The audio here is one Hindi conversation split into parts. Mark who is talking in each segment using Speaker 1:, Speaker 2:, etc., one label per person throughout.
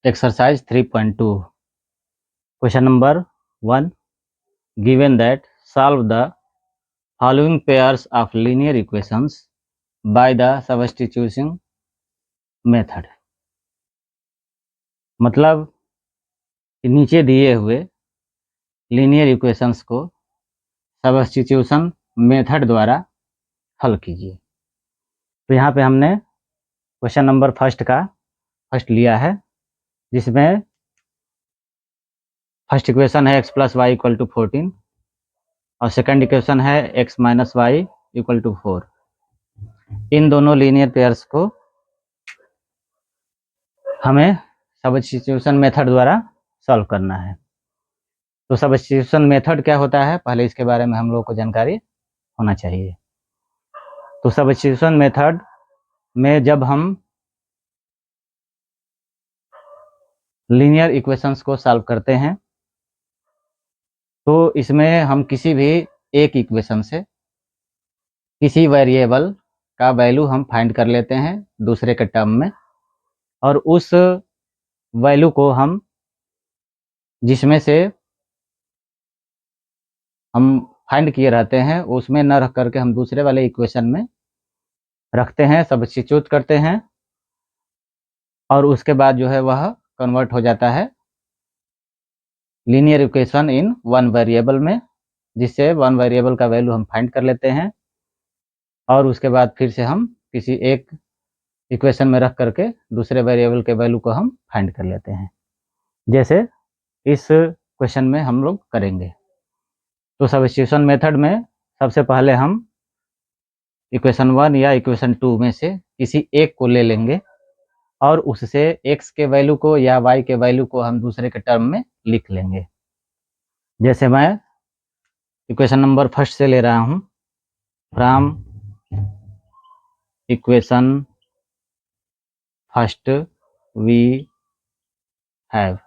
Speaker 1: Exercise 3.2. Question number 1. Given that solve the following pairs of linear equations by the substitution method. मतलब नीचे दिए हुए लीनियर इक्वेशंस को सब्स्टिट्यूशन मेथड द्वारा हल कीजिए। तो यहाँ पे हमने क्वेश्चन नंबर फर्स्ट लिया है, जिसमें फर्स्ट इक्वेशन है x plus Y equal to 14 और सेकंड इक्वेशन है x minus Y equal to 4। इन दोनों लीनियर पेयर्स को हमें सब्स्टिट्यूशन मेथड द्वारा सॉल्व करना है। तो सब्स्टिट्यूशन मेथड क्या होता है, पहले इसके बारे में हम लोगों को जानकारी होना चाहिए। तो सब्स्टिट्यूशन मेथड में जब हम लीनियर इक्वेशंस को सॉल्व करते हैं तो इसमें हम किसी भी एक इक्वेशन से किसी वेरिएबल का वैल्यू हम फाइंड कर लेते हैं दूसरे के टर्म में, और उस वैल्यू को हम जिसमें से हम फाइंड किए रहते हैं उसमें न रख करके हम दूसरे वाले इक्वेशन में रखते हैं, सब्स्टिट्यूट करते हैं, और उसके बाद जो है वह कन्वर्ट हो जाता है linear equation in one variable में, जिससे वन वेरिएबल का वैल्यू हम फाइंड कर लेते हैं और उसके बाद फिर से हम किसी एक इक्वेशन में रख करके दूसरे वेरिएबल के वैल्यू को हम फाइंड कर लेते हैं, जैसे इस क्वेश्चन में हम लोग करेंगे। तो सब्स्टिट्यूशन मेथड में सबसे पहले हम इक्वेशन 1 या इक्वेशन 2 में से किसी एक को ले लेंगे और उससे x के वैल्यू को या y के वैल्यू को हम दूसरे के टर्म में लिख लेंगे। जैसे मैं इक्वेशन नंबर फर्स्ट से ले रहा हूँ, from equation first we have,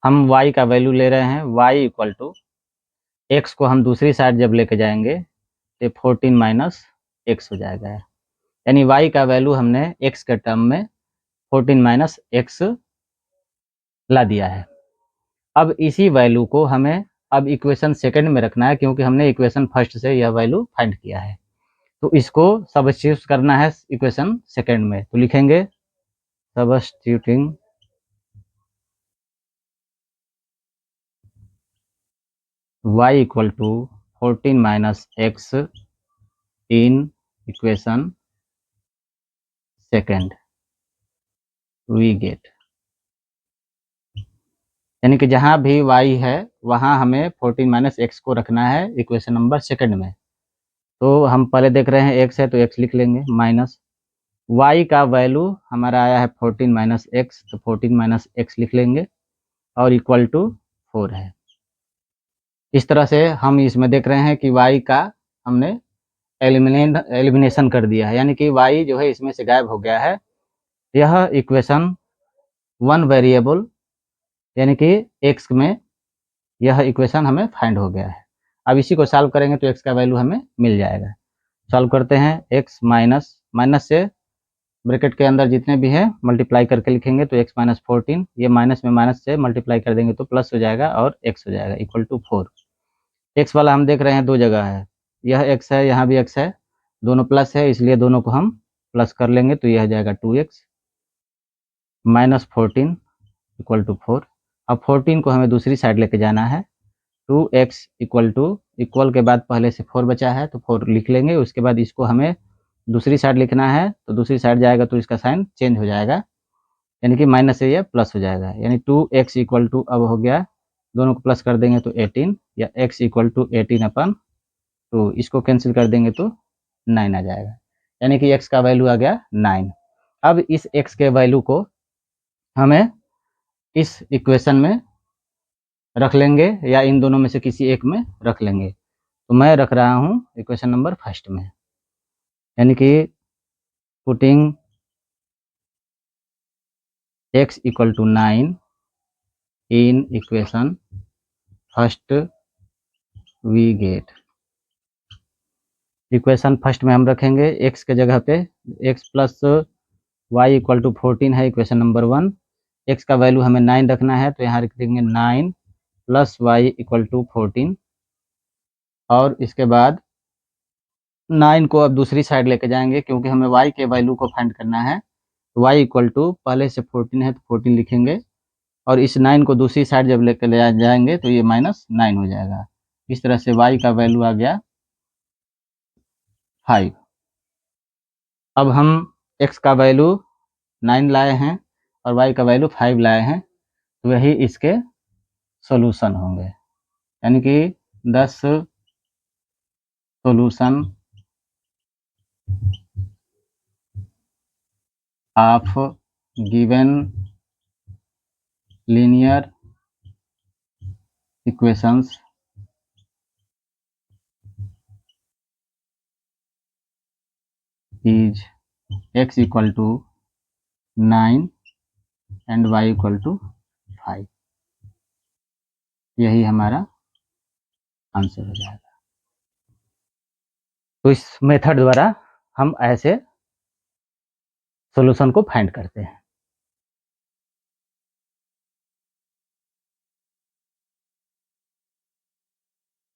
Speaker 1: हम y का वैल्यू ले रहे हैं, y इक्वल टू x को हम दूसरी साइड जब लेके जाएंगे तो 14 माइनस x हो जाएगा, यानी y का वैल्यू हमने x के टर्म में 14 माइनस x ला दिया है। अब इसी वैल्यू को हमें अब इक्वेशन सेकंड में रखना है, क्योंकि हमने इक्वेशन फर्स्ट से यह वैल्यू फाइंड किया है। तो इसको सब्स्टिट्यूट करना है इक्वेशन सेकंड में, तो लिखेंगे substituting y equal to 14 minus x in equation second we get, यानी कि जहां भी y है वहां हमें 14 माइनस x को रखना है इक्वेशन नंबर सेकंड में। तो हम पहले देख रहे हैं x है तो x लिख लेंगे, माइनस y का वैल्यू हमारा आया है 14 माइनस x, तो 14 माइनस x लिख लेंगे और इक्वल टू 4 है। इस तरह से हम इसमें देख रहे हैं कि y का हमने एलिमिनेशन कर दिया है, यानी कि y जो है इसमें से गायब हो गया है। यह इक्वेशन वन वेरिएबल यानी कि x में यह इक्वेशन हमें फाइंड हो गया है। अब इसी को सॉल्व करेंगे तो x का वैल्यू हमें मिल जाएगा। सॉल्व करते हैं, x माइनस से ब्रैकेट के अंदर जितने भी है मल्टीप्लाई करके लिखेंगे तो x माइनस 14, ये माइनस में माइनस से मल्टीप्लाई कर देंगे तो प्लस हो जाएगा और x हो जाएगा इक्वल टू 4। x वाला हम देख रहे हैं दो जगह है, यह x है यहाँ भी x है, दोनों प्लस है इसलिए दोनों को हम प्लस कर लेंगे तो यह हो जाएगा 2x माइनस 14 इक्वल टू 4। अब 14 को हमें दूसरी साइड लेके जाना है, 2x इक्वल टू इक्वल के बाद पहले से 4 बचा है तो 4 लिख लेंगे, उसके बाद इसको हमें दूसरी साइड लिखना है, तो दूसरी साइड जाएगा तो इसका साइन चेंज हो जाएगा, यानी कि माइनस से ये प्लस हो जाएगा, यानी 2x इक्वल टू अब हो गया, दोनों को प्लस कर देंगे तो 18 या x इक्वल टू 18 अपन 2, इसको कैंसिल कर देंगे तो 9 आ जाएगा, यानी कि x का वैल्यू आ गया 9। अब इस x के वैल्यू को हमें इस इक्वेशन में रख लेंगे या इन दोनों में से किसी एक में रख लेंगे। तो मैं रख रहा हूँ इक्वेशन नंबर फर्स्ट में, यानी कि putting x equal to 9 in equation first we get, equation first में हम रखेंगे x के जगह पे x plus Y equal to 14 है इक्वेशन नंबर 1, x का वैल्यू हमें 9 रखना है, तो यहाँ रख देंगे 9 प्लस वाई इक्वल टू 14, और इसके बाद 9 को अब दूसरी साइड लेके जाएंगे क्योंकि हमें y के वैल्यू को फाइंड करना है। y इक्वल टू पहले से 14 है तो 14 लिखेंगे, और इस 9 को दूसरी साइड जब लेकर ले जाएंगे तो ये -9 हो जाएगा। इस तरह से y का वैल्यू आ गया 5। अब हम x का वैल्यू 9 लाए हैं और y का वैल्यू 5 लाए हैं, तो वही इसके सॉल्यूशन होंगे, यानी कि 10 solution of given linear equations is x equal to 9 and y equal to 5। यही हमारा आंसर हो जाएगा। तो इस मेथड द्वारा हम ऐसे सॉल्यूशन को फाइंड करते हैं।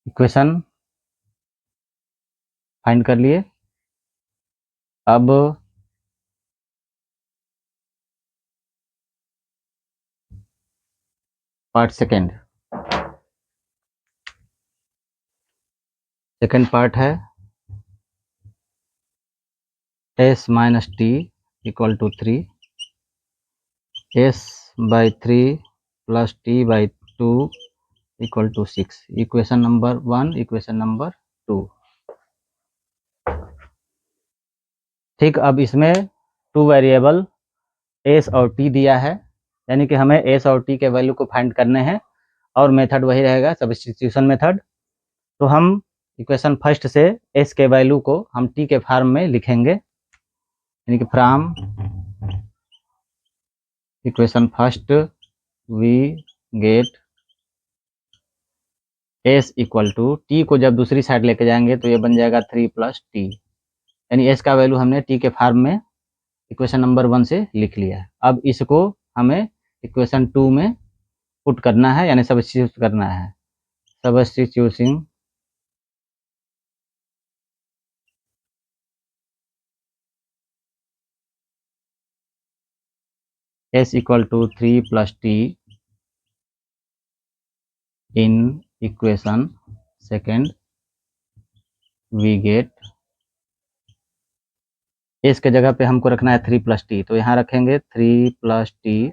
Speaker 1: इक्वेशन फाइंड कर लिए। अब पार्ट सेकेंड पार्ट है s minus T equal to 3, s by 3 plus T by 2 equal to 6। Equation number 1, equation number 2। ठीक, अब इसमें 2 वेरिएबल s और t दिया है, यानी कि हमें s और t के वैल्यू को फाइंड करने हैं, और मेथड वही रहेगा सब्स्टिट्यूशन मेथड। तो हम इक्वेशन फर्स्ट से s के वैल्यू को हम t के फॉर्म में लिखेंगे, यानी कि from equation first we get s equal to t को जब दूसरी साइड लेके जाएंगे तो ये बन जाएगा 3 प्लस टी, यानी s का वैल्यू हमने t के फॉर्म में इक्वेशन नंबर 1 से लिख लिया है। अब इसको हमें इक्वेशन 2 में पुट करना है, यानी सब्स्टिट्यूट करना है। Substituting s equal to 3 plus T in equation second we get, s के जगह पे हमको रखना है 3 प्लस टी, तो यहाँ रखेंगे 3 प्लस टी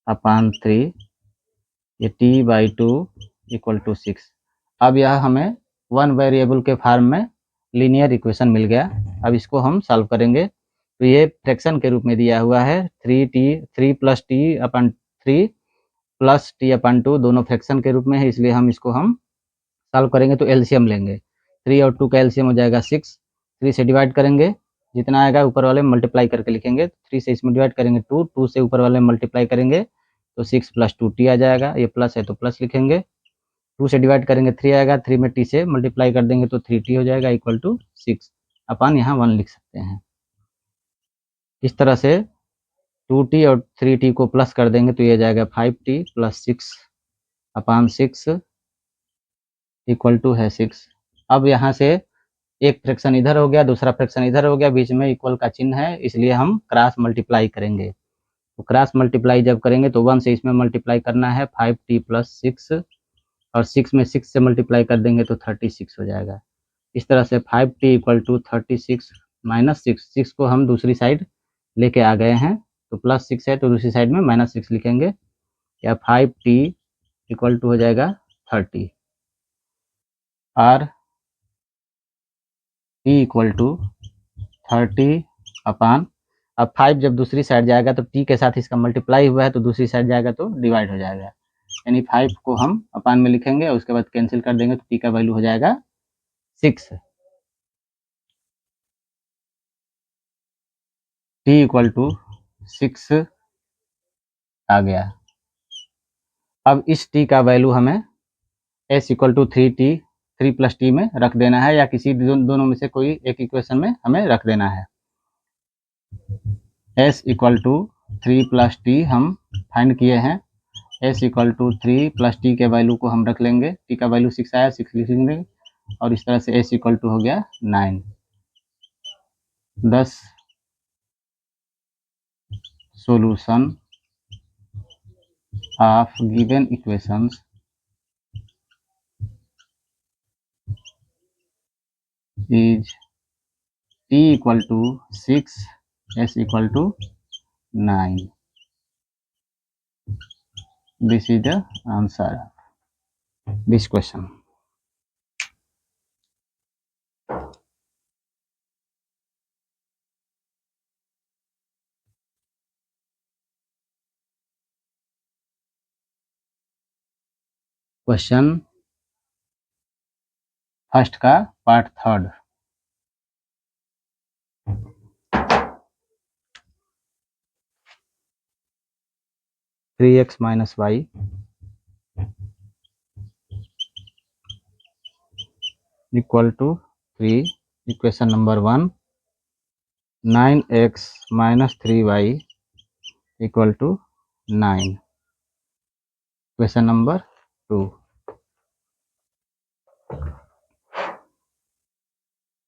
Speaker 1: अपान 3, ये t बाई 2 इक्वल टू 6। अब यह हमें 1 वेरिएबल के फॉर्म में लीनियर इक्वेशन मिल गया। अब इसको हम सॉल्व करेंगे, तो ये फ्रैक्शन के रूप में दिया हुआ है। 3 प्लस टी अपन 3 प्लस टी अपन 2 दोनों फ्रैक्शन के रूप में है, इसलिए हम इसको हम सॉल्व करेंगे तो एलसीएम लेंगे। 3 और 2 का एलसीएम हो जाएगा 6। 3 से डिवाइड करेंगे, जितना आएगा ऊपर वाले मल्टीप्लाई करके लिखेंगे। 3 से इसमें डिवाइड करेंगे 2, 2 से ऊपर वाले मल्टीप्लाई करेंगे तो 6 प्लस 2t आ जाएगा। ये प्लस है तो प्लस लिखेंगे। 2 से डिवाइड करेंगे 3 आएगा, 3 में t से मल्टीप्लाई कर देंगे तो 3t हो जाएगा इक्वल टू 6 अपन यहाँ 1 लिख सकते हैं। इस तरह से 2t और 3t को प्लस कर देंगे तो ये जाएगा 5t plus 6 upon 6 equal to है 6। अब यहाँ से एक फ्रैक्शन इधर हो गया, दूसरा फ्रैक्शन इधर हो गया, बीच में इक्वल का चिन्ह है, इसलिए हम क्रॉस मल्टीप्लाई करेंगे। तो क्रॉस मल्टीप्लाई जब करेंगे तो 1 से इसमें मल्टीप्लाई करना है 5t प्लस 6, और 6 में 6 से मल्टीप्लाई कर देंगे तो 36 हो जाएगा। इस तरह से 5t इक्वल टू 36 माइनस 6 को हम दूसरी साइड लेके आ गए हैं, तो प्लस 6 है तो दूसरी साइड में -6 लिखेंगे, या 5t इक्वल टू हो जाएगा 30, और t इक्वल टू 30 अपान, अब 5 जब दूसरी साइड जाएगा तो t के साथ इसका मल्टीप्लाई हुआ है तो दूसरी साइड जाएगा तो डिवाइड हो जाएगा, यानी 5 को हम अपान में लिखेंगे और उसके बाद कैंसिल कर देंगे तो t का वैल्यू हो जाएगा 6। t इक्वल टू 6 आ गया। अब इस t का वैल्यू हमें s equal to 3 plus T में रख देना है, या किसी दोनों में से कोई एक इक्वेशन में हमें रख देना है। s equal to 3 plus T हम फाइंड किए हैं। S equal to 3 plus T के वैल्यू को हम रख लेंगे, टी का वैल्यू 6 आया, 6 लिख लेंगे और इस तरह से एस इक्वल टू हो गया 9। दस solution of given equations is t equal to 6, s equal to 9. This is the answer of this question. Question first का part third. Three X minus Y equal to 3, equation number 1। 9x minus 3y equal to 9, equation number 2।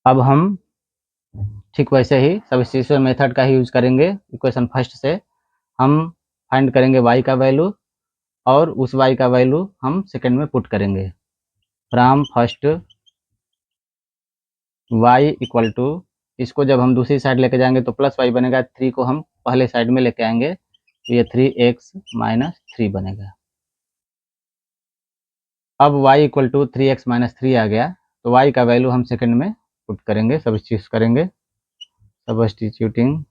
Speaker 1: अब हम ठीक वैसे ही सब्स्टिट्यूशन मेथड का ही यूज करेंगे। इक्वेशन फर्स्ट से हम फाइंड करेंगे y का वैल्यू और उस y का वैल्यू हम सेकंड में पुट करेंगे। From first y equal to, इसको जब हम दूसरी साइड लेके जाएंगे तो प्लस y बनेगा, 3 को हम पहले साइड में लेके आएंगे तो ये 3x माइनस 3 बनेगा। अब y equal to 3x minus 3 आ गया तो y का वैल्यू हम सेकंड में पुट करेंगे, सब्स्टिट्यूट करेंगे। Substituting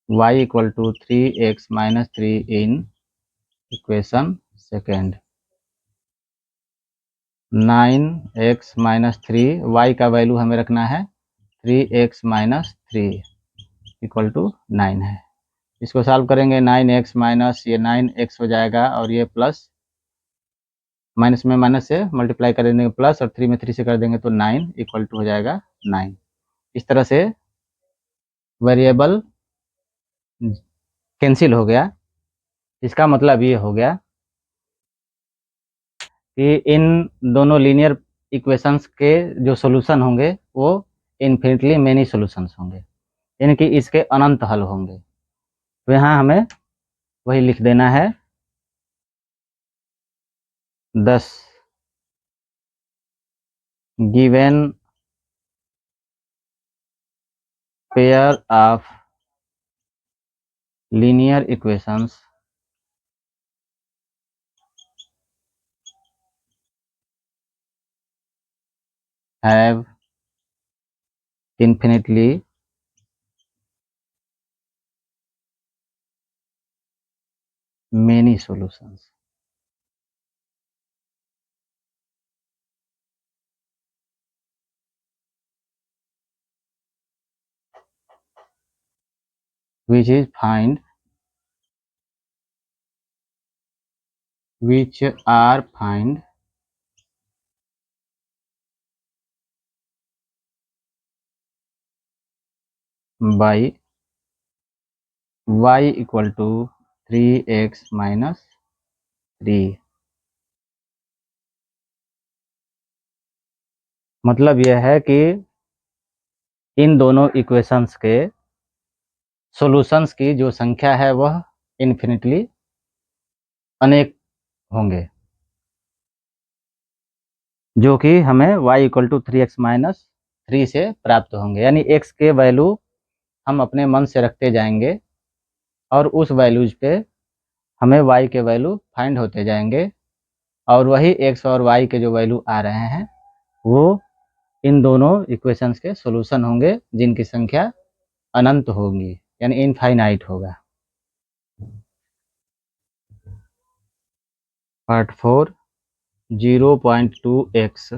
Speaker 1: y equal to 3x minus 3 in equation second. 9x minus 3, y का वैल्यू हमें रखना है 3x माइनस 3 इक्वल टू 9 है। इसको सॉल्व करेंगे, 9x माइनस ये 9x हो जाएगा और ये प्लस माइनस में माइनस से मल्टीप्लाई कर देंगे प्लस और 3 में 3 से कर देंगे तो 9 इक्वल टू हो जाएगा 9। इस तरह से वेरिएबल कैंसिल हो गया। इसका मतलब ये हो गया कि इन दोनों लीनियर इक्वेशंस के जो सॉल्यूशन होंगे वो इन्फिनिटली मेनी सॉल्यूशंस होंगे, यानी कि इसके अनंत हल होंगे। तो यहाँ हमें वही लिख देना है 10 given pair of linear equations have infinitely many solutions। which is find which are find by y equal to 3x minus 3। मतलब यह है कि इन दोनों इक्वेशंस के सॉल्यूशंस की जो संख्या है वह इन्फिनिटली अनेक होंगे, जो कि हमें y equal to 3x minus 3 से प्राप्त होंगे। यानी x के वैल्यू हम अपने मन से रखते जाएंगे और उस वैल्यूज पे हमें y के वैल्यू फाइंड होते जाएंगे और वही x और y के जो वैल्यू आ रहे हैं वो इन दोनों इक्वेशंस के सॉल्यूशन होंगे, जिनकी संख्या अनंत होगी, यानी इनफाइनाइट होगा। Part 4 0.2x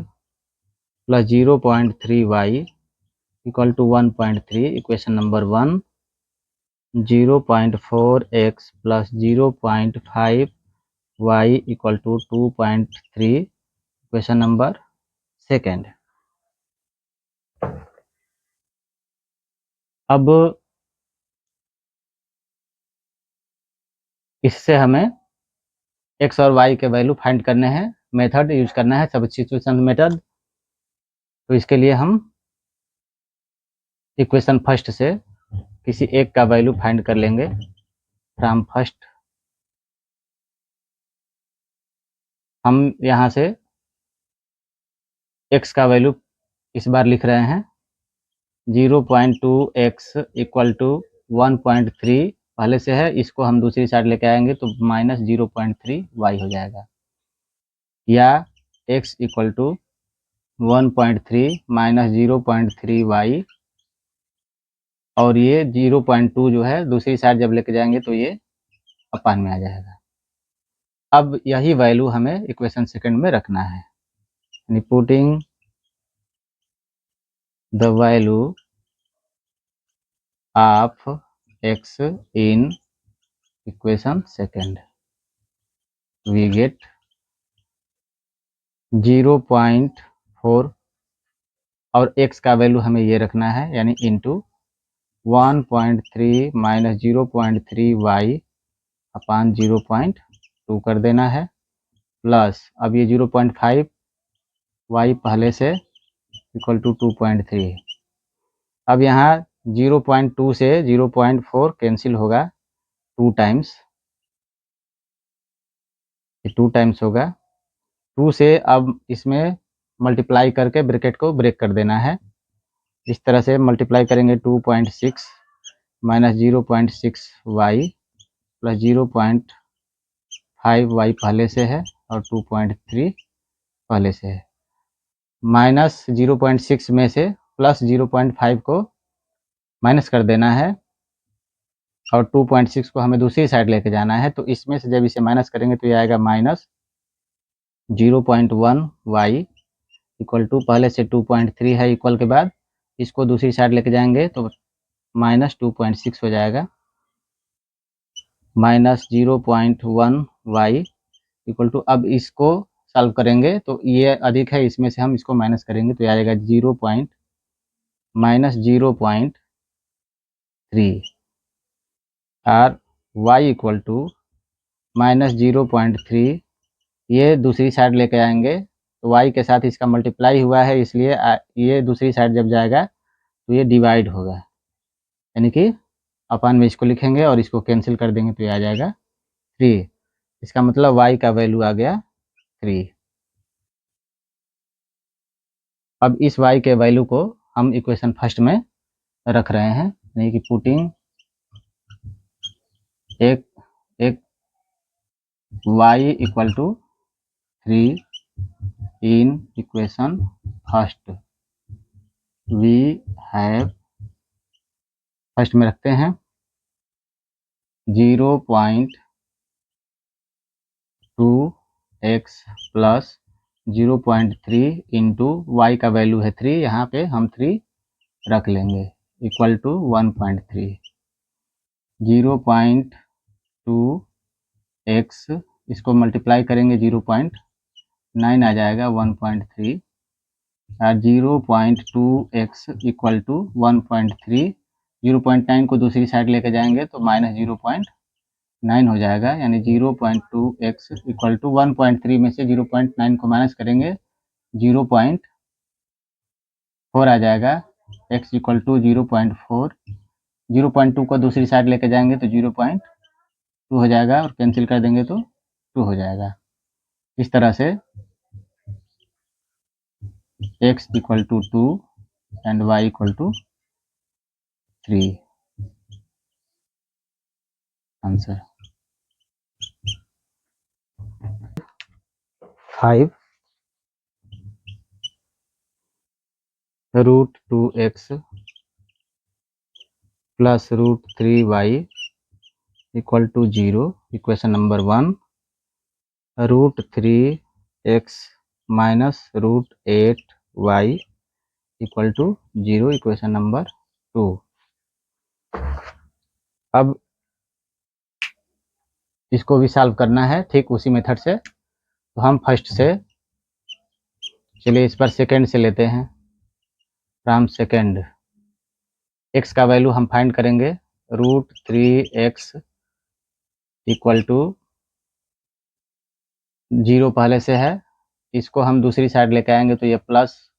Speaker 1: plus 0.3y equal to 1.3, equation number 1। 0.4x plus 0.5y equal to 2.3, equation number second. अब इससे हमें x और y के वैल्यू फाइंड करने हैं, मेथड यूज करना है सब्स्टिट्यूशन मेथड। तो इसके लिए हम इक्वेशन फर्स्ट से किसी एक का वैल्यू फाइंड कर लेंगे फ्रॉम फर्स्ट। हम यहाँ से x का वैल्यू इस बार लिख रहे हैं 0.2x इक्वल टू 1.3 पहले से है, इसको हम दूसरी साइड लेके आएंगे तो माइनस 0.3 y हो जाएगा, या x equal to 1.3 minus 0.3 y, और ये 0.2 जो है दूसरी साइड जब लेके जाएंगे तो ये अपान में आ जाएगा। अब यही वैल्यू हमें इक्वेशन सेकंड में रखना है, यानी putting the value of x in equation second we get 0.4 और x का वैल्यू हमें ये रखना है, यानी इंटू 1.3 माइनस 0.3 y अपान 0.2 कर देना है, प्लस अब ये 0.5 y पहले से इक्वल टू 2.3। अब यहाँ 0.2 से 0.4 कैंसिल होगा 2 टाइम्स, ये 2 टाइम्स होगा। 2 से अब इसमें मल्टीप्लाई करके ब्रैकेट को ब्रेक कर देना है, इस तरह से मल्टीप्लाई करेंगे 2.6 माइनस 0.6 y प्लस 0.5 y पहले से है और 2.3 पहले से है, माइनस 0.6 में से प्लस 0.5 को माइनस कर देना है और 2.6 को हमें दूसरी साइड लेके जाना है, तो इसमें से जब इसे माइनस करेंगे तो ये आएगा माइनस 0.1 y इक्वल टू पहले से 2.3 है, इक्वल के बाद इसको दूसरी साइड लेके जाएंगे तो माइनस 2.6 हो जाएगा, माइनस 0.1 y इक्वल टू, अब इसको सॉल्व करेंगे तो ये अधिक है, इसमें से हम इसको माइनस करेंगे तो ये आएगा माइनस 0.3 और y इक्वल टू माइनस 0.3, ये दूसरी साइड लेके आएंगे तो y के साथ इसका मल्टीप्लाई हुआ है, इसलिए ये दूसरी साइड जब जाएगा तो ये डिवाइड होगा, यानी कि अपन में इसको लिखेंगे और इसको कैंसिल कर देंगे तो ये आ जाएगा 3। इसका मतलब y का वैल्यू आ गया 3। अब इस y के वैल्यू को हम इक्वेशन फर्स्ट में रख रहे हैं, यानी कि पुटिंग एक y equal to 3 in equation first we have, first में रखते हैं 0.2x प्लस 0.3 इंटू वाई का वैल्यू है 3, यहाँ पे हम 3 रख लेंगे इक्वल टू 1.3, 0.2x इसको मल्टीप्लाई करेंगे 0.9 आ जाएगा 1.3 और 0.2x इक्वल टू 1.3, 0.9 को दूसरी साइड लेके जाएंगे तो माइनस 0.9 हो जाएगा, यानी 0.2x इक्वल टू 1.3 में से 0.9 को माइनस करेंगे 0.4 आ जाएगा, x इक्वल टू 0.4, 0.2 को दूसरी साइड लेके जाएंगे तो 0.2 हो जाएगा और कैंसिल कर देंगे तो 2 हो जाएगा। इस तरह से x equal to 2 and y equal to 3 answer. 5 root 2x plus root 3y equal to 0, equation number 1, root 3x minus root 8y equal to 0, equation number 2। अब इसको भी सॉल्व करना है ठीक उसी मेथड से, तो हम फर्स्ट से, चलिए इस पर सेकेंड से लेते हैं, फ्रॉम सेकेंड x का वैल्यू हम फाइंड करेंगे रूट 3x इक्वल टू 0 पहले से है, इसको हम दूसरी साइड लेके आएंगे तो ये प्लस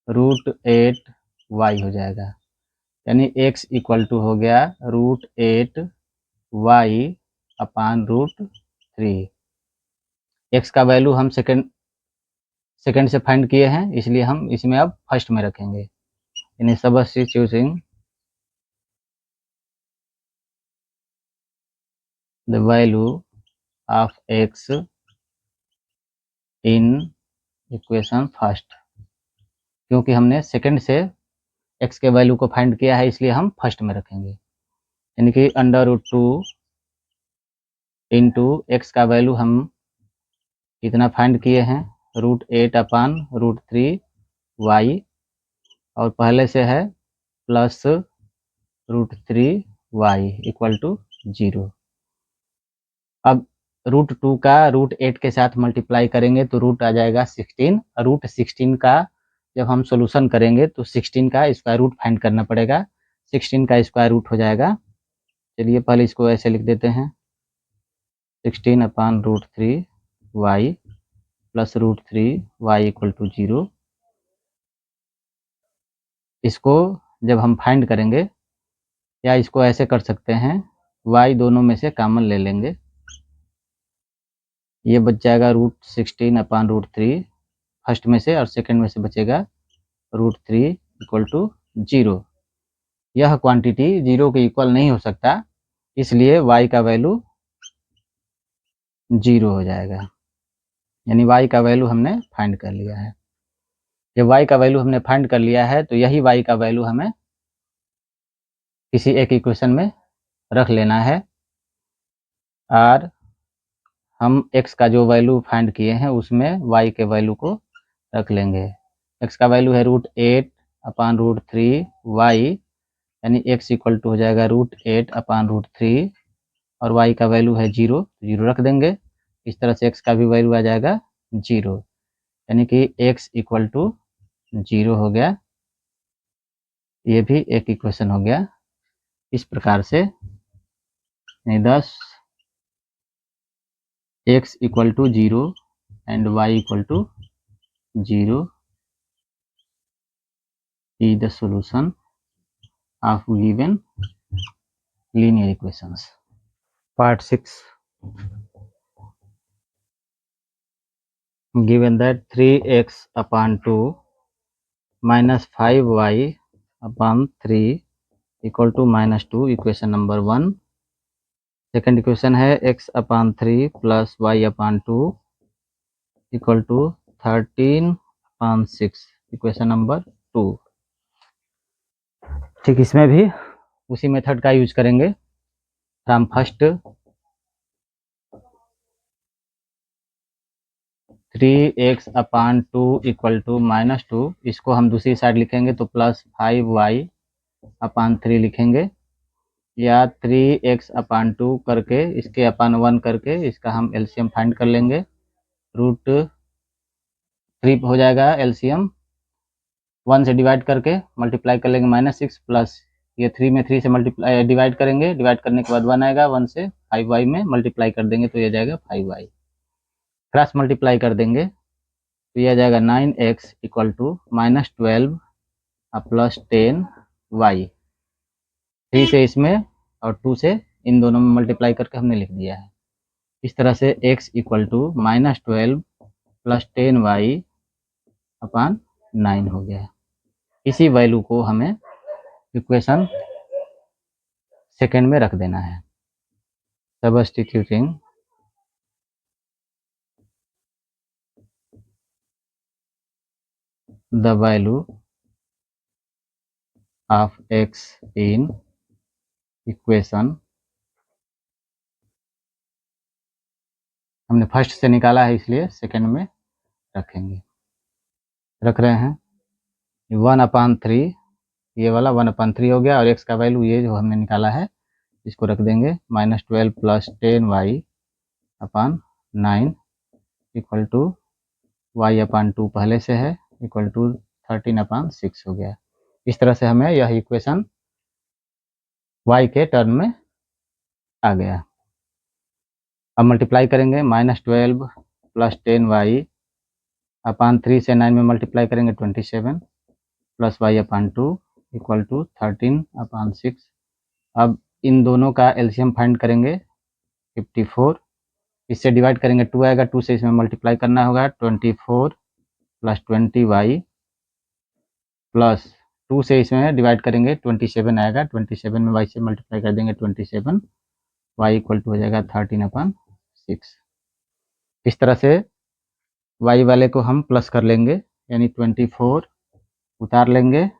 Speaker 1: √8y हो जाएगा, यानी x इक्वल टू हो गया √8y अपान √3। x का वैल्यू हम सेकेंड से फाइंड किए हैं, इसलिए हम इसमें अब फर्स्ट में रखेंगे, यानी substituting the value of x in equation first, क्योंकि हमने सेकंड से x के वैल्यू को फाइंड किया है इसलिए हम फर्स्ट में रखेंगे, यानी कि √2 इंटू एक्स का वैल्यू हम कितना फाइंड किए हैं √8 अपान √3y, और पहले से है प्लस √3y इक्वल टू 0। अब √2 का √8 के साथ मल्टीप्लाई करेंगे तो रूट आ जाएगा 16। √16 का जब हम सोल्यूशन करेंगे तो 16 का स्क्वायर रूट फाइंड करना पड़ेगा, 16 का स्क्वायर रूट हो जाएगा, चलिए पहले इसको ऐसे लिख देते हैं 16 अपान √3y plus √3y equal to 0। इसको जब हम फाइंड करेंगे, या इसको ऐसे कर सकते हैं y दोनों में से कॉमन ले लेंगे, ये बच जाएगा √16 अपान √3 फर्स्ट में से, और सेकंड में से बचेगा √3 इक्वल टू 0। यह क्वांटिटी 0 के इक्वल नहीं हो सकता, इसलिए y का वैल्यू 0 हो जाएगा, यानी y का वैल्यू हमने फाइंड कर लिया है। जब y का वैल्यू हमने फाइंड कर लिया है तो यही y का वैल्यू हमें किसी एक इक्वेशन में रख लेना है, और हम x का जो वैल्यू फाइंड किए हैं उसमें y के वैल्यू को रख लेंगे। x का वैल्यू है √8 अपान √3y, यानी x इक्वल टू हो जाएगा √8 अपान √3, और y का वैल्यू है 0, 0 रख देंगे। इस तरह से x का भी वैल्यू आ जाएगा 0, यानी कि x इक्वल टू 0 हो गया। ये भी एक इक्वेशन हो गया। इस प्रकार से 10 x equal to 0 and y equal to 0 is the solution of given linear equations. Part 6. Given that 3x upon 2 minus 5y upon 3 equal to -2, equation number 1. Second equation है x upon 3 plus y upon 2 equal to 13 upon 6, equation number 2. ठीक, इसमें भी उसी मेथड का यूज करेंगे। From first 3x upon 2 equal to -2, इसको हम दूसरी साइड लिखेंगे तो प्लस 5y अपान 3 लिखेंगे, या 3x अपान 2 करके इसके अपान 1 करके इसका हम एलसीएम फाइंड कर लेंगे। √3 हो जाएगा एलसीएम, 1 से डिवाइड करके मल्टीप्लाई कर लेंगे -6 प्लस ये 3 में 3 से मल्टीप्लाई डिवाइड करेंगे, डिवाइड करने के बाद 1 आएगा, 1 से 5y में मल्टीप्लाई कर देंगे तो ये जाएगा 5y, क्रॉस मल्टीप्लाई कर देंगे तो यह जाएगा 9x equal to -12 plus 10y। 3 से इसमें और 2 से इन दोनों में मल्टीप्लाई करके हमने लिख दिया है। इस तरह से x equal to -12 plus 10y upon 9 हो गया। इसी वैल्यू को हमें इक्वेशन सेकेंड में रख देना है। Substituting the value of x in equation, हमने फर्स्ट से निकाला है इसलिए सेकंड में रखेंगे। रख रहे हैं 1/3, ये वाला 1/3 हो गया, और x का वैल्यू ये जो हमने निकाला है इसको रख देंगे -12 plus 10y upon 9 equal to y upon 2 पहले से है इक्वल टू 13/6 हो गया। इस तरह से हमें यह इक्वेशन y के टर्म में आ गया। अब मल्टीप्लाई करेंगे -12 + 10y अपान 3 से 9 में मल्टीप्लाई करेंगे 27 + y/2 = 13/6। अब इन दोनों का एलसीएम फाइंड करेंगे 54, इससे डिवाइड करेंगे 2 आएगा, 2 से इसमें मल्टीप्लाई करना होगा 24 + 20y प्लस 2 से इसमें डिवाइड करेंगे 27 आएगा, 27 में y से मल्टीप्लाई कर देंगे 27, y = हो जाएगा 13/6। इस तरह से y वाले को हम प्लस कर लेंगे, यानी 24 उतार लेंगे,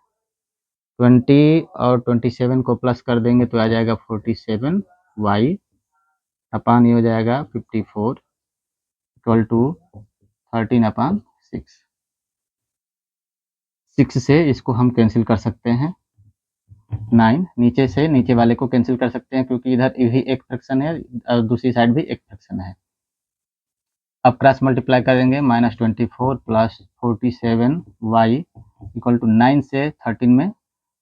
Speaker 1: 20 और 27 को प्लस कर देंगे तो आ जाएगा 47, y अपान ये हो जाएगा 54 = 13/6। 6 से इसको हम कैंसिल कर सकते हैं, 9 नीचे से नीचे वाले को कैंसिल कर सकते हैं क्योंकि इधर भी एक फ्रैक्शन है और दूसरी साइड भी एक फ्रैक्शन है। अब क्रॉस मल्टीप्लाई करेंगे, -24 + 47y = 9 से 13 में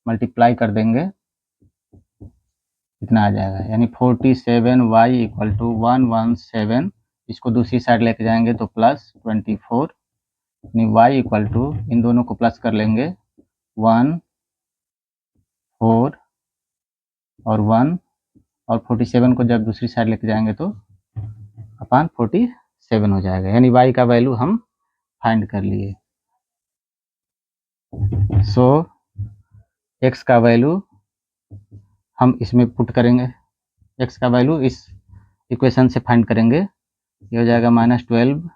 Speaker 1: मल्टीप्लाई कर देंगे, इतना आ जाएगा, यानी 47y = 117। इसको दूसरी साइड लेके जाएंगे तो +24, यानी y = इन दोनों को प्लस कर लेंगे 1 4 और 1 और 47 को जब दूसरी साइड लेके जाएंगे तो अपान 47 हो जाएगा, यानी y का वैल्यू हम फाइंड कर लिए। सो x का वैल्यू हम इसमें पुट करेंगे, x का वैल्यू इस इक्वेशन से फाइंड करेंगे, ये हो जाएगा -12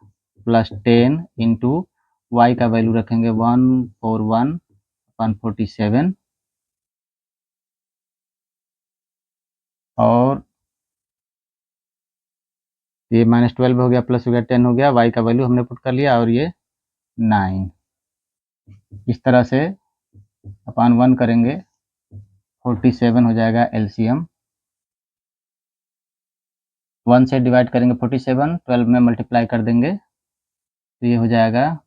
Speaker 1: + 10 इंटू y का वैल्यू रखेंगे 141/47 और ये -12 हो गया, प्लस हो गया, 10 हो गया, y का वैल्यू हमने पुट कर लिया और ये 9। इस तरह से अपान 1 करेंगे 47 हो जाएगा एलसीएम, 1 से डिवाइड करेंगे 47, 12 में मल्टीप्लाई कर देंगे तो ये हो जाएगा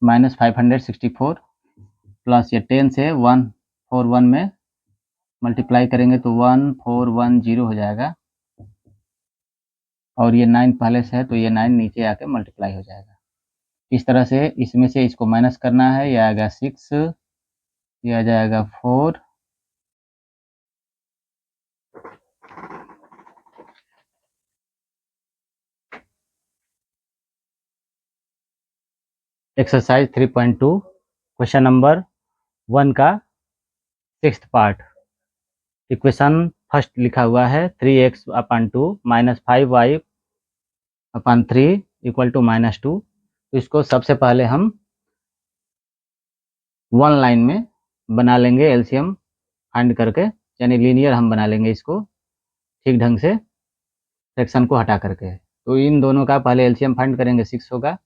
Speaker 1: -564 प्लस ये 10 से 141 में मल्टीप्लाई करेंगे तो 1410 हो जाएगा और ये 9 पहले से है तो ये 9 नीचे आके मल्टीप्लाई हो जाएगा। इस तरह से इसमें से इसको माइनस करना है, ये आएगा 6, ये आ जाएगा 4, एक्सरसाइज 3.2 क्वेश्चन नंबर 1 का 6th पार्ट। इक्वेशन फर्स्ट लिखा हुआ है 3x/2 -5y/3 = -2। तो इसको सबसे पहले हम 1 लाइन में बना लेंगे एलसीएम फाइंड करके, यानी लीनियर हम बना लेंगे इसको ठीक ढंग से फ्रैक्शन को हटा करके। तो इन दोनों का पहले एलसीएम फाइंड करेंगे, 6 होगा,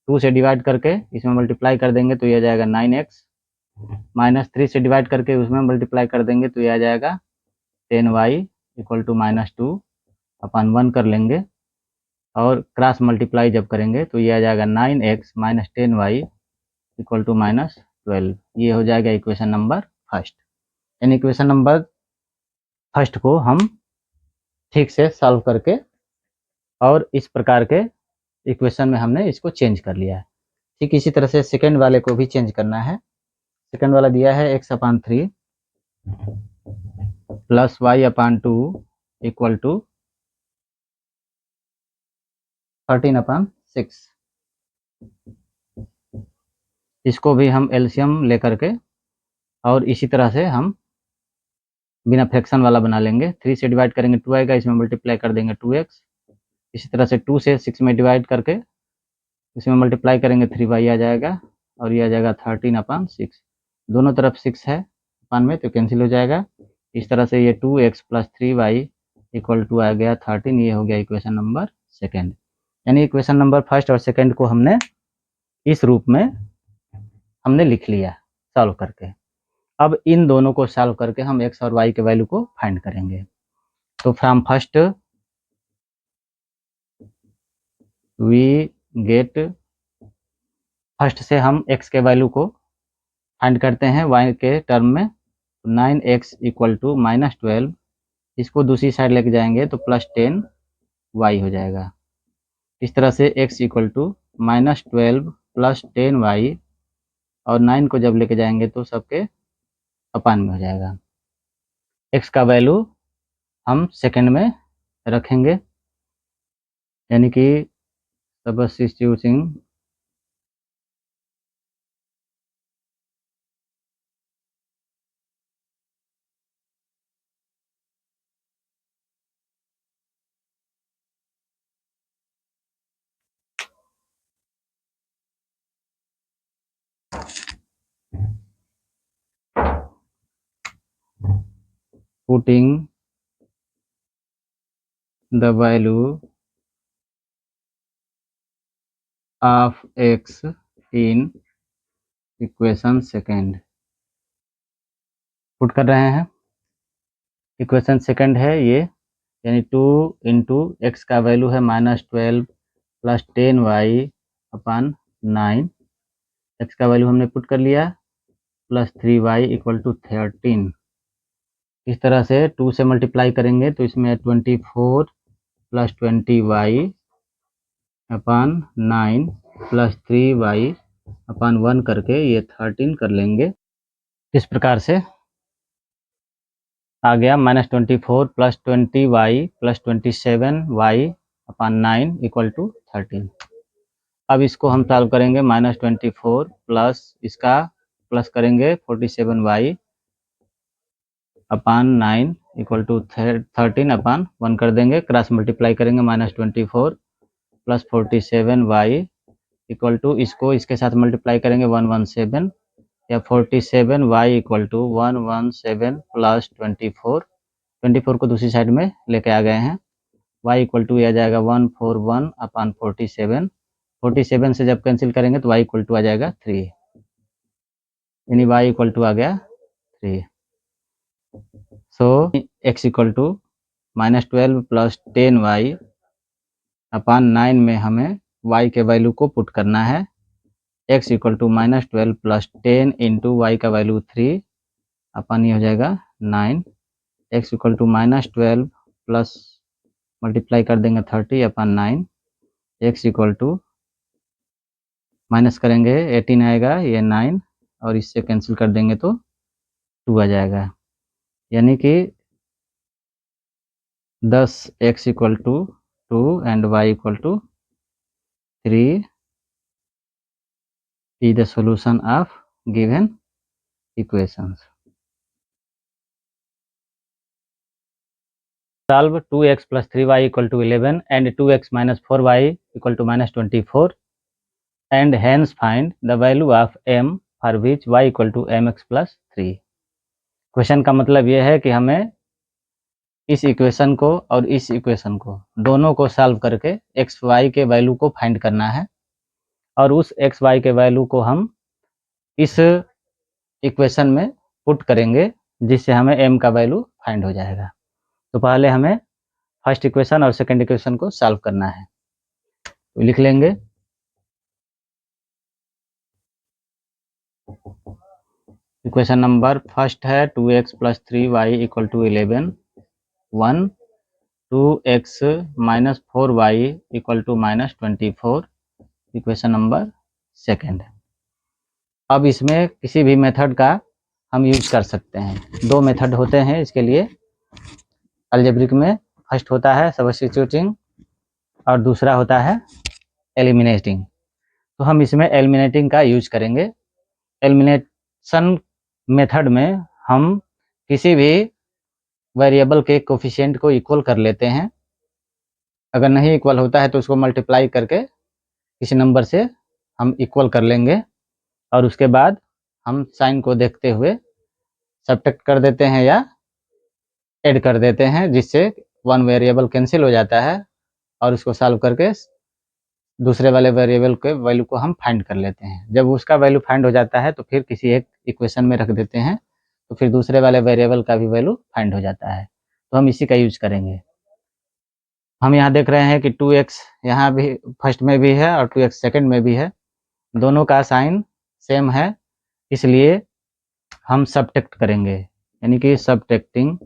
Speaker 1: 2 से डिवाइड करके इसमें मल्टीप्लाई कर देंगे तो ये आ जाएगा 9x, -3 से डिवाइड करके उसमें मल्टीप्लाई कर देंगे तो ये आ जाएगा 10y = -2 अपान 1 कर लेंगे और क्रॉस मल्टीप्लाई जब करेंगे तो ये आ जाएगा 9x - 10y = -12। ये हो जाएगा इक्वेशन नंबर फर्स्ट। यानी इक्वेशन नंबर फर्स्ट को हम ठीक से सॉल्व करके और इस प्रकार के इक्वेशन में हमने इसको चेंज कर लिया है। ठीक इसी तरह से सेकेंड वाले को भी चेंज करना है। सेकेंड वाला दिया है x/3 + y/2 = 13/6। इसको भी हम एलसीएम लेकर के और इसी तरह से हम बिना फ्रैक्शन वाला बना लेंगे। 3 से डिवाइड करेंगे 2 आएगा, इसमें मल्टीप्लाई कर देंगे 2x। इसी तरह से 2 से 6 में डिवाइड करके इसमें मल्टीप्लाई करेंगे 3y आ जाएगा और ये आ जाएगा 13/6। दोनों तरफ 6 है अपान में तो कैंसिल हो जाएगा। इस तरह से ये 2x + 3y = आ गया 13। ये हो गया इक्वेशन नंबर सेकेंड। यानी इक्वेशन नंबर फर्स्ट और सेकेंड को हमने इस रूप में हमने लिख लिया सॉल्व करके। अब इन दोनों को सॉल्व करके हम x और y के वैल्यू को फाइंड करेंगे। तो from first we get, first से हम x के वैल्यू को फाइंड करते हैं y के टर्म में। 9x इक्वल टू -12, इसको दूसरी साइड लेके जाएंगे तो +10y हो जाएगा। इस तरह से x इक्वल टू -12 + 10y, और 9 को जब लेके जाएंगे तो सबके अपान में हो जाएगा। x का वैल्यू हम सेकंड में रखेंगे, यानी कि substituting putting the value of x in equation second. Put कर रहे हैं, इक्वेशन सेकंड है ये, यानी 2 इंटू एक्स का वैल्यू है -12 + 10y अपान 9, एक्स का वैल्यू हमने पुट कर लिया, +3y इक्वल टू 13। इस तरह से 2 से मल्टीप्लाई करेंगे तो इसमें 24 + 20y अपान 9 + 3y अपान 1 करके ये 13 कर लेंगे। इस प्रकार से आ गया -24 + 20y + 27y upon 9 equal to 13। अब इसको हम सॉल्व करेंगे, -24 प्लस इसका प्लस करेंगे 47y अपान 9 इक्वल टू 13 अपान 1 कर देंगे, क्रॉस मल्टीप्लाई करेंगे, -24 + 47y इक्वल टू इसको इसके साथ मल्टीप्लाई करेंगे 117, या 47y इक्वल टू 117 + 24 को दूसरी साइड में लेके आ गए हैं, y इक्वल टू आ जाएगा 141 अपान 47 से जब कैंसिल करेंगे तो y इक्वल टू आ जाएगा 3, यानी y इक्वल टू आ गया 3। सो x equal to -12 + 10y upon 9 में हमें y के वैल्यू को पुट करना है। x equal to -12 + 10 into y का वैल्यू 3 अपान ये हो जाएगा 9, x equal to -12 plus multiply कर देंगे 30 upon 9, x equal to minus करेंगे 18 आएगा, ये 9 और इससे कैंसिल कर देंगे तो 2 आ जाएगा, यानी कि 10x equal to 2 and y equal to 3 is the solution of given equations. Solve 2x plus 3y equal to 11 and 2x minus 4y equal to -24 and hence find the value of m for which y equal to mx plus 3। Question का मतलब यह है कि हमें इस इक्वेशन को और इस इक्वेशन को दोनों को सॉल्व करके एक्स वाई के वैल्यू को फाइंड करना है, और उस एक्स वाई के वैल्यू को हम इस इक्वेशन में पुट करेंगे, जिससे हमें m का वैल्यू फाइंड हो जाएगा। तो पहले हमें फर्स्ट इक्वेशन और सेकंड इक्वेशन को सॉल्व करना है, तो लिख लेंगे। इक्वेशन नंबर फर्स्ट है 2x + 3y equal to 11, 1 2x - 4y equal to -24, equation number second. अब इसमें किसी भी मेथड का हम यूज कर सकते हैं। दो मेथड होते हैं इसके लिए अलजेब्रिक में, फर्स्ट होता है सब्स्टिट्यूटिंग और दूसरा होता है एलिमिनेटिंग। तो हम इसमें एलिमिनेटिंग का यूज करेंगे। एलिमिनेशन मेथड में हम किसी भी वेरिएबल के कोफिशिएंट को इक्वल कर लेते हैं, अगर नहीं इक्वल होता है तो उसको मल्टीप्लाई करके किसी नंबर से हम इक्वल कर लेंगे, और उसके बाद हम साइन को देखते हुए सब्ट्रैक्ट कर देते हैं या ऐड कर देते हैं, जिससे वन वेरिएबल कैंसिल हो जाता है, और उसको सॉल्व करके दूसरे वाले वेरिएबल के वैल्यू को हम फाइंड कर लेते हैं। जब उसका वैल्यू फाइंड हो जाता है तो फिर किसी एक इक्वेशन में रख देते हैं, तो फिर दूसरे वाले वेरिएबल का भी वैल्यू फाइंड हो जाता है। तो हम इसी का यूज करेंगे। हम यहाँ देख रहे हैं कि 2x यहाँ भी फर्स्ट में भी है और 2x सेकंड में भी है, दोनों का साइन सेम है, इसलिए हम सबट्रैक्ट करेंगे, यानी कि सबट्रैक्टिंग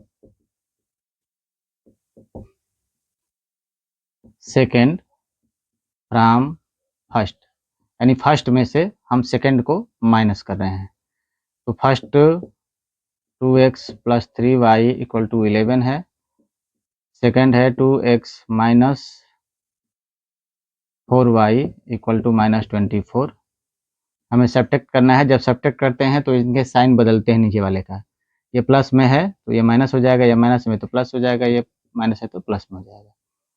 Speaker 1: सेकेंड फ्रॉम फर्स्ट, यानी फर्स्ट में से हम सेकेंड को माइनस कर रहे हैं। तो first 2x plus 3y equal to 11 है, सेकेंड है 2x minus 4y equal to minus 24। हमें सब्ट्रैक्ट करना है। जब सब्ट्रैक्ट करते हैं तो इनके साइन बदलते हैं नीचे वाले का, ये प्लस में है तो ये माइनस हो जाएगा, ये माइनस में तो प्लस हो जाएगा, ये माइनस है तो प्लस में हो जाएगा।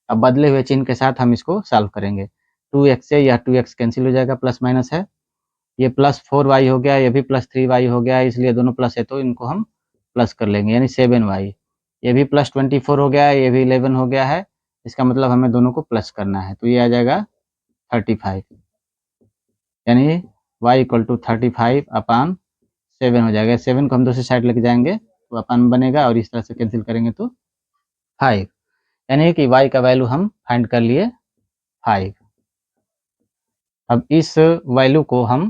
Speaker 1: अब बदले हुए चिन्ह के साथ हम इसको सॉल्व करेंगे। 2x से यह 2x कैंसिल हो जाएगा, प्लस माइनस है, ये प्लस 4y हो गया, ये भी प्लस 3y हो गया, इसलिए दोनों प्लस है तो इनको हम प्लस कर लेंगे, यानी 7y। ये भी प्लस 24 हो गया है, ये भी 11 हो गया है, इसका मतलब हमें दोनों को प्लस करना है, तो ये आ जाएगा 35, यानी y इक्वल टू 35 अपान 7 हो जाएगा। 7 को हम दूसरी साइड लेके जाएंगे तो अपान बनेगा, और इस तरह से कैंसिल करेंगे तो 5, यानी कि y का वैल्यू हम फाइंड कर लिए 5। अब इस वैल्यू को हम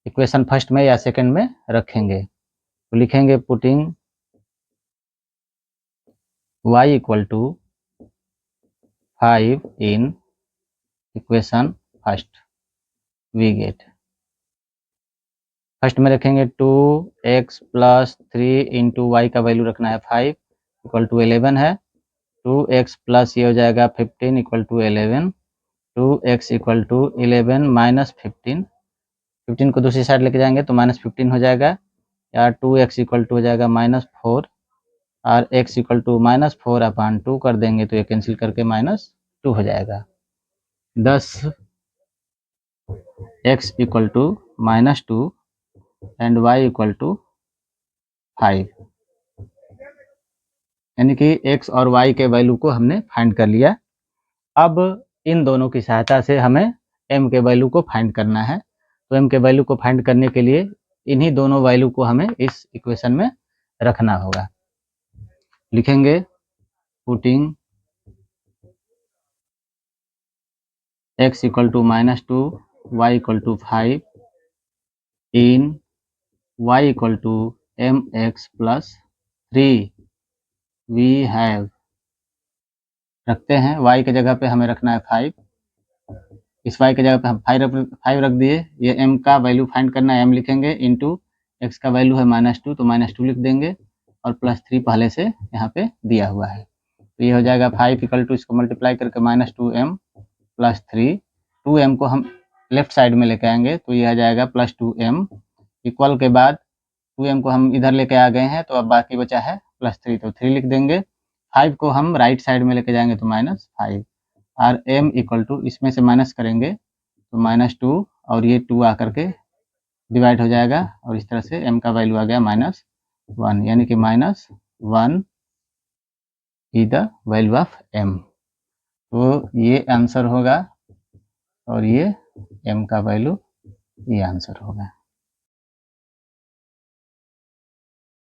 Speaker 1: इक्वेशन फर्स्ट में या सेकंड में रखेंगे, तो लिखेंगे putting y equal to 5 in equation first, we get, first में रखेंगे 2x प्लस 3 इंटू वाई का वैल्यू रखना है 5 इक्वल टू 11 है, 2x प्लस ये हो जाएगा 15 equal to 11, 2x equal to 11 minus 15, 15 को दूसरी साइड लेके जाएंगे तो माइनस 15 हो जाएगा, या 2x इक्वल टू हो जाएगा माइनस 4, और x इक्वल टू माइनस 4 अपान 2 कर देंगे तो ये कैंसिल करके माइनस 2 हो जाएगा। 10 x equal to minus 2 and y equal to 5, यानी कि x और y के वैल्यू को हमने फाइंड कर लिया। अब इन दोनों की सहायता से हमें m के वैल्यू को फाइंड करना है। तो m के वैल्यू को फाइंड करने के लिए इन्हीं दोनों वैल्यू को हमें इस इक्वेशन में रखना होगा। लिखेंगे putting x equal to minus 2, y equal to 5 in y equal to mx plus 3, we have, रखते हैं y के जगह पे हमें रखना है 5, इस y के जगह पे हम 5 रख दिए। ये m का वैल्यू फाइंड करना है, m लिखेंगे इंटू x का वैल्यू है माइनस 2 तो माइनस 2 लिख देंगे, और प्लस 3 पहले से यहाँ पे दिया हुआ है, तो ये हो जाएगा 5 इक्वल टू, इसको मल्टीप्लाई करके माइनस 2m प्लस 3, 2m को हम लेफ्ट साइड में लेके आएंगे तो ये आ जाएगा प्लस 2m, इक्वल के बाद 2m को हम इधर लेके आ गए हैं तो अब बाकी बचा है प्लस 3, तो 3 लिख देंगे। 5 को हम राइट साइड में लेके जाएंगे तो माइनस 5, और m इक्वल टू इसमें से माइनस करेंगे तो माइनस 2, और ये 2 आकर के डिवाइड हो जाएगा, और इस तरह से m का वैल्यू आ गया माइनस 1, यानी कि minus 1 is the value of m। तो ये आंसर होगा, और ये m का वैल्यू ये आंसर होगा।